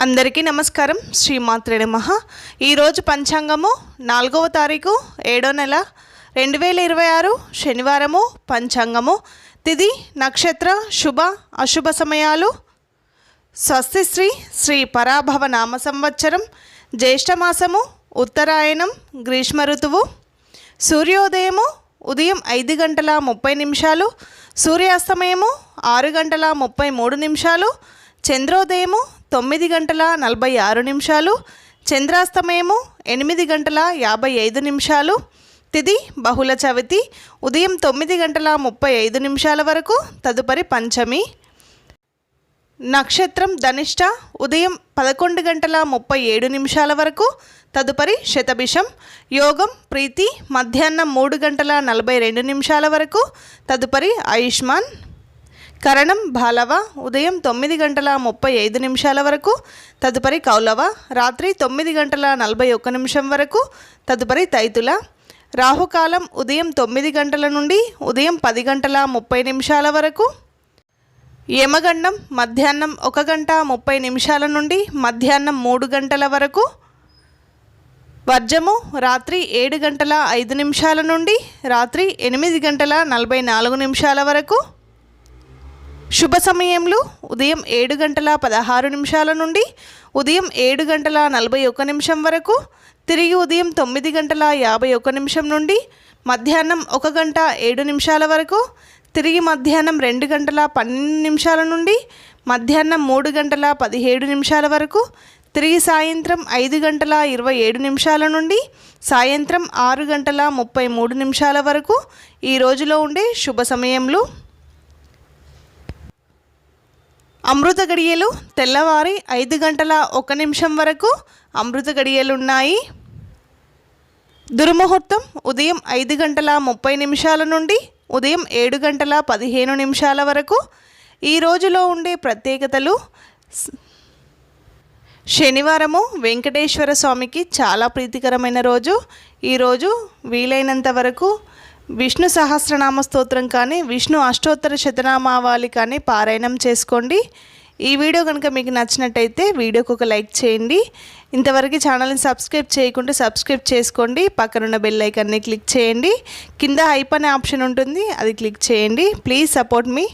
అందరికీ నమస్కారం. శ్రీమాత్రే నమః. ఈరోజు పంచాంగము 4వ తారీఖు 7వ నెల 2026 శనివారము. పంచాంగము తిథి నక్షత్ర శుభ అశుభ సమయాలు. స్వస్తి శ్రీ పరాభవ నామ సంవత్సరం జ్యేష్ఠమాసము ఉత్తరాయణం గ్రీష్మ ఋతువు. సూర్యోదయము ఉదయం 5 గంటల 30 నిమిషాలు, సూర్యాస్తమయము 6 గంటల 33 నిమిషాలు, చంద్రోదయము 9 గంటల 46 నిమిషాలు, చంద్రాస్తమయము 8 గంటల 55 నిమిషాలు. తిథి బహుళ చవితి ఉదయం 9 గంటల 35 నిమిషాల వరకు, తదుపరి పంచమి. నక్షత్రం ధనిష్ట ఉదయం 11 గంటల 37 నిమిషాల వరకు, తదుపరి శతభిషం. యోగం ప్రీతి మధ్యాహ్నం 3 గంటల 42 నిమిషాల వరకు, తదుపరి ఆయుష్మాన్. కరణం బాలవ ఉదయం 9 గంటల 35 నిమిషాల వరకు, తదుపరి కౌలవ రాత్రి 9 గంటల 41 నిమిషం వరకు, తదుపరి తైతుల. రాహుకాలం ఉదయం 9 గంటల నుండి ఉదయం 10 గంటల 30 నిమిషాల వరకు. యమగండం మధ్యాహ్నం 1 గంట 30 నిమిషాల నుండి మధ్యాహ్నం 3 గంటల వరకు. వర్జము రాత్రి 7 గంటల 5 నిమిషాల నుండి రాత్రి 8 గంటల 44 నిమిషాల వరకు. శుభ సమయంలో ఉదయం 7 గంటల 16 నిమిషాల నుండి ఉదయం 7 గంటల 41 నిమిషం వరకు, తిరిగి ఉదయం 9 గంటల 51 నిమిషం నుండి మధ్యాహ్నం 1 గంట 7 నిమిషాల వరకు, తిరిగి మధ్యాహ్నం 2 గంటల 12 నిమిషాల నుండి మధ్యాహ్నం 3 గంటల 17 నిమిషాల వరకు, తిరిగి సాయంత్రం 5 గంటల 27 నిమిషాల నుండి సాయంత్రం 6 గంటల 33 నిమిషాల వరకు ఈ రోజులో ఉండే శుభ సమయంలో. అమృత గడియలు తెల్లవారి 5 గంటల 1 నిమిషం వరకు అమృత గడియలున్నాయి. దుర్ముహూర్తం ఉదయం 5 గంటల 30 నిమిషాల నుండి ఉదయం 7 గంటల 15 నిమిషాల వరకు. ఈ రోజులో ఉండే ప్రత్యేకతలు: శనివారము వెంకటేశ్వర స్వామికి చాలా ప్రీతికరమైన రోజు. ఈరోజు వీలైనంత వరకు విష్ణు సహస్రనామ స్తోత్రం కానీ విష్ణు అష్టోత్తర శతనామావళి కానీ పారాయణం చేసుకోండి. ఈ వీడియో కనుక మీకు నచ్చినట్టయితే వీడియోకి ఒక లైక్ చేయండి. ఇంతవరకు ఛానల్ని సబ్స్క్రైబ్ చేయకుంటే సబ్స్క్రైబ్ చేసుకోండి. పక్కనున్న బెల్ ఐకాన్ని క్లిక్ చేయండి. కింద హైప్ అనే ఆప్షన్ ఉంటుంది, అది క్లిక్ చేయండి. Please support me.